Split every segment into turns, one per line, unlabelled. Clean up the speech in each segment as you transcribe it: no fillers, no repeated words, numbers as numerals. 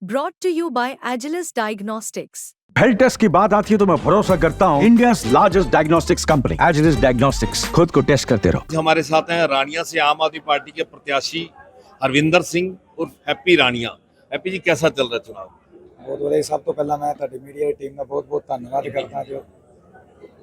brought to you by Agilus Diagnostics.
Health test की बात आती है तो मैं भरोसा करता हूँ India largest diagnostics company Agilus Diagnostics. खुद को टेस्ट करते रहो।
हमारे साथ हैं रानिया से आम आदमी पार्टी के प्रत्याशी हरविंदर सिंह और हैप्पी रानिया। हैप्पी जी, कैसा चल रहा है चुनाव?
बहुत बढ़िया। सब तो पहला मैं ਤੁਹਾਡੀ मीडिया की टीम का बहुत बहुत धन्यवाद करता हूँ। जो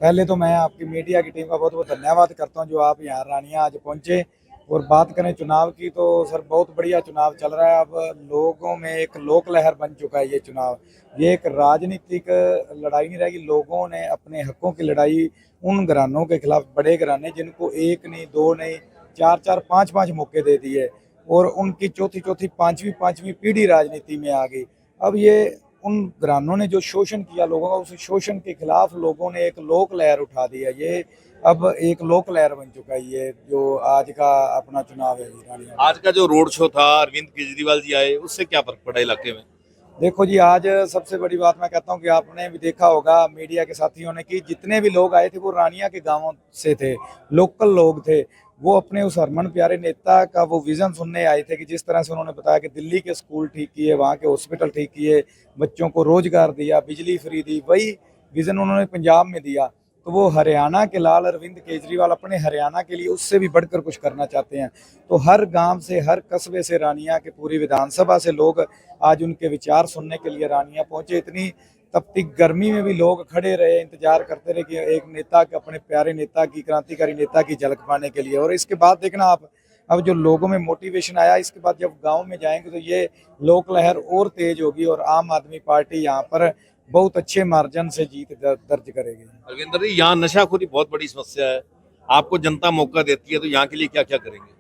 पहले तो मैं आपकी मीडिया की टीम का बहुत बहुत धन्यवाद करता हूँ जो आप यहाँ रानिया आज पहुँचे। और बात करें चुनाव की तो सर बहुत बढ़िया चुनाव चल रहा है। अब लोगों में एक लोक लहर बन चुका है ये चुनाव। ये एक राजनीतिक लड़ाई नहीं रहेगी। लोगों ने अपने हकों की लड़ाई उन घरानों के खिलाफ, बड़े घराने जिनको एक नहीं, दो नहीं, चार चार, पाँच पाँच मौके दे दिए और उनकी चौथी चौथी, पाँचवीं पाँचवीं पीढ़ी राजनीति में आ गई। अब ये उन घरानों ने जो शोषण किया लोगों का, उस शोषण के खिलाफ लोगों ने एक लोक लहर उठा दी है। ये अब एक लोक लहर बन चुका है ये जो आज का अपना चुनाव है जी।
आज का जो रोड शो था, अरविंद केजरीवाल जी आए, उससे क्या फर्क पड़ा इलाके में?
देखो जी, आज सबसे बड़ी बात मैं कहता हूँ कि आपने भी देखा होगा मीडिया के साथियों ने कि जितने भी लोग आए थे वो रानिया के गांवों से थे, लोकल लोग थे। वो अपने उस हरमन प्यारे नेता का वो विजन सुनने आए थे कि जिस तरह से उन्होंने बताया कि दिल्ली के स्कूल ठीक किए, वहाँ के हॉस्पिटल ठीक किए, बच्चों को रोजगार दिया, बिजली फ्री दी, वही विजन उन्होंने पंजाब में दिया। तो वो हरियाणा के लाल अरविंद केजरीवाल अपने हरियाणा के लिए उससे भी बढ़कर कुछ करना चाहते हैं। तो हर गांव से, हर कस्बे से, रानिया के पूरी विधानसभा से लोग आज उनके विचार सुनने के लिए रानिया पहुंचे। इतनी तपती गर्मी में भी लोग खड़े रहे, इंतजार करते रहे कि एक नेता के, अपने प्यारे नेता की, क्रांतिकारी नेता की झलक पाने के लिए। और इसके बाद देखना आप, अब जो लोगों में मोटिवेशन आया, इसके बाद जब गांव में जाएंगे तो ये लोक लहर और तेज होगी और आम आदमी पार्टी यहाँ पर बहुत अच्छे मार्जिन से जीत दर्ज करेगी।
अरविंदर जी, यहाँ नशाखोरी बहुत बड़ी समस्या है, आपको जनता मौका देती है तो यहाँ के लिए क्या क्या करेंगे?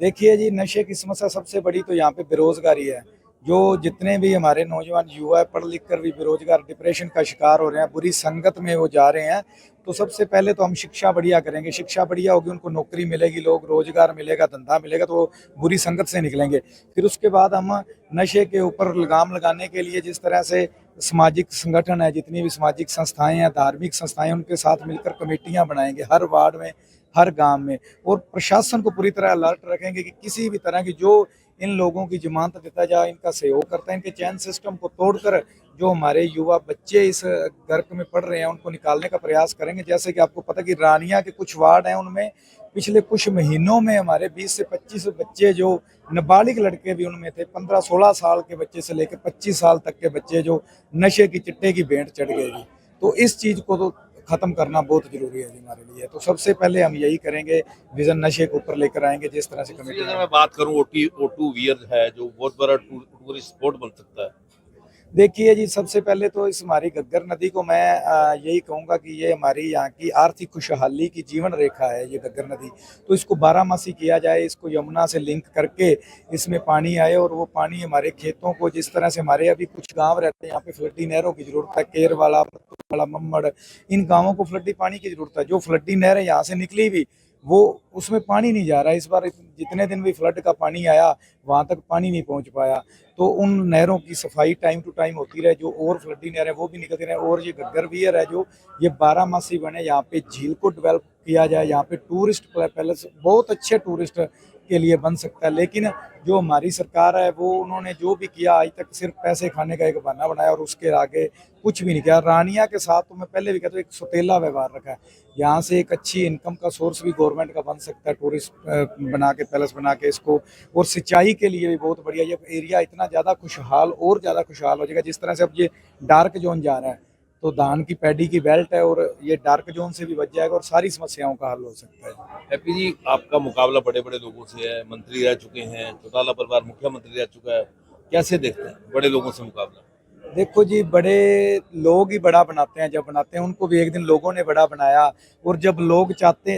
देखिए जी, नशे की समस्या सबसे बड़ी तो यहाँ पे बेरोजगारी है। जो जितने भी हमारे नौजवान युवा पढ़ लिख कर भी बेरोजगार, डिप्रेशन का शिकार हो रहे हैं, बुरी संगत में वो जा रहे हैं। तो सबसे पहले तो हम शिक्षा बढ़िया करेंगे। शिक्षा बढ़िया होगी, उनको नौकरी मिलेगी, लोग रोजगार मिलेगा, धंधा मिलेगा, तो वो बुरी संगत से निकलेंगे। फिर उसके बाद हम नशे के ऊपर लगाम लगाने के लिए जिस तरह से सामाजिक संगठन है, जितनी भी सामाजिक संस्थाएं हैं, धार्मिक संस्थाएं, उनके साथ मिलकर कमेटियां बनाएंगे हर वार्ड में, हर गांव में। और प्रशासन को पूरी तरह अलर्ट रखेंगे कि किसी भी तरह की जो इन लोगों की जमानत देता जाए, इनका सहयोग करता है, इनके चैन सिस्टम को तोड़कर जो हमारे युवा बच्चे इस गर्क में पढ़ रहे हैं उनको निकालने का प्रयास करेंगे। जैसे कि आपको पता कि रानिया के कुछ वार्ड हैं, उनमें पिछले कुछ महीनों में हमारे 20 से 25 बच्चे जो नाबालिग लड़के भी उनमें थे, 15-16 साल के बच्चे से लेकर 25 साल तक के बच्चे जो नशे की चिट्टे की भेंट चढ़ गए जी। तो इस चीज़ को तो खत्म करना बहुत जरूरी है हमारे लिए। तो सबसे पहले हम यही करेंगे, विजन नशे के ऊपर लेकर आएंगे जिस तरह से कमेटी।
अगर मैं बात करूं, O2 वियर है जो बहुत बड़ा टूरिस्ट स्पॉट बन सकता है।
देखिए जी, सबसे पहले तो इस हमारी घग्गर नदी को मैं यही कहूँगा कि ये हमारी यहाँ की आर्थिक खुशहाली की जीवन रेखा है ये घग्गर नदी। तो इसको बारहमासी किया जाए, इसको यमुना से लिंक करके इसमें पानी आए और वो पानी हमारे खेतों को, जिस तरह से हमारे अभी कुछ गांव रहते हैं यहाँ पे फ्लडी नहरों की जरूरत है, केरवाला, मम्मड़, इन गाँवों को फ्लडी पानी की जरूरत है। जो फ्लडी नहर यहाँ से निकली भी, वो उसमें पानी नहीं जा रहा है। इस बार जितने दिन भी फ्लड का पानी आया वहाँ तक पानी नहीं पहुँच पाया। तो उन नहरों की सफाई टाइम टू टाइम होती रहे, जो और फ्लडी नहर है वो भी निकलती रहे। और ये घग्गर वियर है जो ये बारहमासी बने, यहाँ पे झील को डेवलप किया जाए, यहाँ पे टूरिस्ट पैलेस बहुत अच्छे टूरिस्ट के लिए बन सकता है। लेकिन जो हमारी सरकार है वो, उन्होंने जो भी किया आज तक सिर्फ पैसे खाने का एक बहाना बनाया और उसके आगे कुछ भी नहीं किया। रानिया के साथ तो मैं पहले भी कहता हूँ एक सौतेला व्यवहार रखा है। यहाँ से एक अच्छी इनकम का सोर्स भी गवर्नमेंट का बन सकता है, टूरिस्ट बना के, पैलेस बना के इसको। और सिंचाई के लिए भी बहुत बढ़िया ये एरिया इतना ज़्यादा खुशहाल, और ज़्यादा खुशहाल हो जाएगा। जिस तरह से अब ये डार्क जोन जा रहा है तो धान की पैडी की बेल्ट है और ये डार्क जोन से भी बच जाएगा और सारी समस्याओं का हल हो सकता है।
हैप्पी जी, आपका मुकाबला बड़े बड़े लोगों से है, मंत्री रह चुके हैं, चौटाला परिवार मुख्यमंत्री रह चुका है, कैसे देखते हैं बड़े लोगों से मुकाबला?
देखो जी, बड़े लोग ही बड़ा बनाते हैं। जब बनाते हैं उनको भी एक दिन लोगों ने बड़ा बनाया। और जब लोग चाहते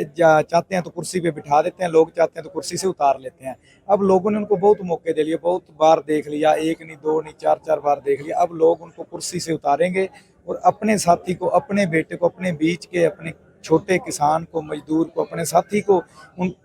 हैं तो कुर्सी पे बिठा देते हैं, लोग चाहते हैं तो कुर्सी से उतार लेते हैं। अब लोगों ने उनको बहुत मौके दे लिए, बहुत बार देख लिया, एक नहीं, दो नहीं, चार चार बार देख लिया। अब लोग उनको कुर्सी से उतारेंगे और अपने साथी को, अपने बेटे को, अपने बीच के, अपने छोटे किसान को, मजदूर को, अपने साथी को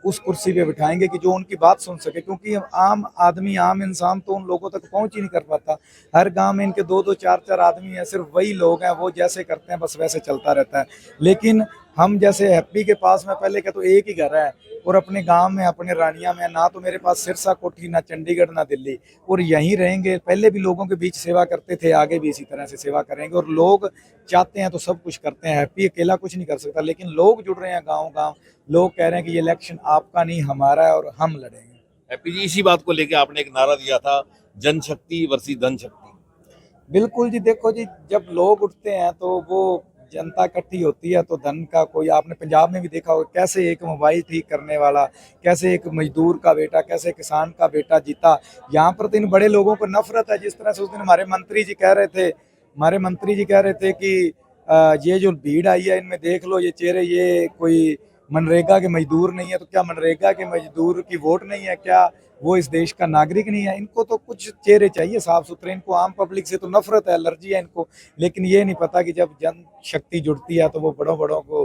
उस कुर्सी पे बिठाएंगे कि जो उनकी बात सुन सके। क्योंकि आम आदमी, आम इंसान तो उन लोगों तक पहुंच ही नहीं कर पाता। हर गांव में इनके 2-2, 4-4 आदमी हैं, सिर्फ वही लोग हैं, वो जैसे करते हैं बस वैसे चलता रहता है। लेकिन हम जैसे हैप्पी के पास में पहले का तो एक ही घर है, और अपने गांव में अपने रानिया में ना तो मेरे पास सिरसा कोठी, ना चंडीगढ़, ना दिल्ली, और यहीं रहेंगे। पहले भी लोगों के बीच सेवा करते थे, आगे भी इसी तरह से सेवा करेंगे। और लोग चाहते हैं तो सब कुछ करते हैं, हैप्पी अकेला कुछ नहीं कर सकता, लेकिन लोग जुड़ रहे हैं गाँव गाँव। लोग कह रहे हैं कि ये इलेक्शन आपका नहीं हमारा है और हम लड़ेंगे।
हैप्पी जी, इसी बात को लेकर आपने एक नारा दिया था, जनशक्ति वर्सेस धनशक्ति।
बिल्कुल जी, देखो जी, जब लोग उठते हैं तो वो जनता इकट्ठी होती है, तो धन का कोई, आपने पंजाब में भी देखा होगा कैसे एक मोबाइल ठीक करने वाला, कैसे एक मजदूर का बेटा, कैसे किसान का बेटा जीता। यहाँ पर तो इन बड़े लोगों को नफरत है। जिस तरह से उस दिन हमारे मंत्री जी कह रहे थे कि ये जो भीड़ आई है इनमें देख लो ये चेहरे, ये कोई मनरेगा के मजदूर नहीं है। तो क्या मनरेगा के मजदूर की वोट नहीं है? क्या वो इस देश का नागरिक नहीं है? इनको तो कुछ चेहरे चाहिए साफ सुथरे। इनको आम पब्लिक से तो नफरत है, एलर्जी है इनको, लेकिन ये नहीं पता कि जब जन शक्ति जुड़ती है तो वो बड़ों बड़ों को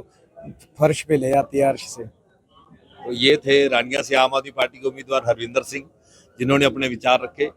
फर्श पे ले आती है, अर्श से।
तो ये थे रानिया से आम आदमी पार्टी के उम्मीदवार हरविंदर सिंह, जिन्होंने अपने विचार रखे।